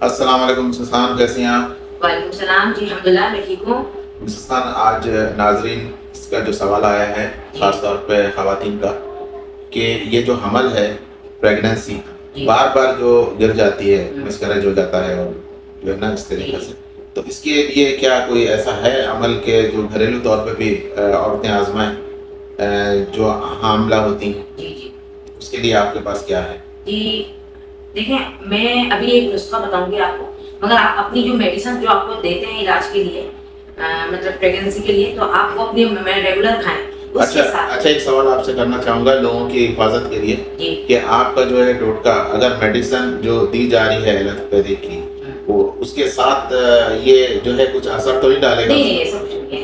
السلام علیکم مسز خان، کیسے ہیں آپ؟ وعلیکم السلام جی، الحمدللہ میں ٹھیک ہوں۔ مسز خان، آج ناظرین اس کا جو سوال آیا ہے خاص طور پہ خواتین کا کہ یہ جو حمل ہے پریگننسی بار بار جو گر جاتی ہے، مسکریج ہو جاتا ہے اور جو ہے نا اس طریقے سے، تو اس کے لیے کیا کوئی ایسا ہے عمل کے جو گھریلو طور پہ بھی عورتیں آزمائیں جو حاملہ ہوتی ہیں؟ جی جی، اس کے لیے آپ کے پاس کیا ہے؟ جی دیکھیں، میں ابھی ایک نسخہ بتاؤں گی آپ کو، مگر آپ اپنی جو میڈیسن جو آپ کو دیتے ہیں علاج کے لیے، مطلب پریگننسی کے لیے، تو آپ وہ اپنی ریگولر کھائیں۔ اچھا، ایک سوال آپ سے کرنا چاہوں گا لوگوں کی حفاظت کے لیے کہ آپ کا جو ہے ٹوٹکا اگر میڈیسن جو دی جا رہی ہے ایلوپیتھک کی وہ اس کے ساتھ یہ جو ہے کچھ اثر تو نہیں ڈالے گا؟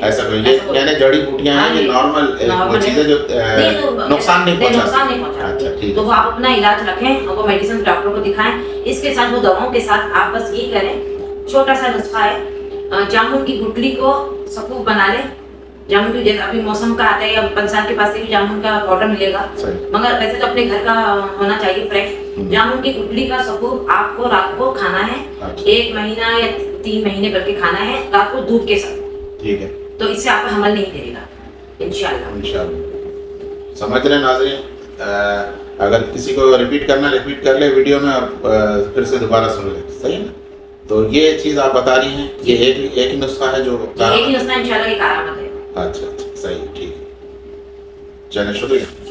ایسا کوئی یعنی جڑی بوٹیاں ہیں یہ نارمل چیزیں جو نقصان نہیں پہنچا؟ اچھا ٹھیک، تو وہ آپ اپنا علاج رکھیں اور وہ میڈیسن ڈاکٹر کو دکھائیں۔ اس کے ساتھ وہ دواؤں کے ساتھ آپ بس یہ کریں، چھوٹا سا نسخہ ہے، جامن کی گٹلی کو سفوف بنا لیں۔ جامن کی جیسے ابھی موسم کا آتا ہے، یا پنسار کے پاس سے بھی جامن کا پاؤڈر ملے گا، مگر ویسے تو اپنے گھر کا ہونا چاہیے فریش۔ جامن کی گٹلی کا سفوف آپ کو رات کو کھانا ہے، 1 مہینہ یا 3 مہینے کر کے کھانا ہے، رات کو دودھ کے ساتھ، ٹھیک ہے؟ تو اس سے آپ کا حمل نہیں کرے گا انشاءاللہ۔ سمجھ رہے ہیں ناظرین؟ اگر کسی کو ریپیٹ کرنا ریپیٹ کر لے ویڈیو میں، اور پھر سے دوبارہ سن لے، صحیح نا؟ تو یہ چیز آپ بتا رہی ہیں کہ ایک ہی نسخہ ہے جو ایک ہی نسخہ انشاءاللہ کی کارآمد ہے۔ اچھا صحیح، ٹھیک ہے، چلیں شکریہ۔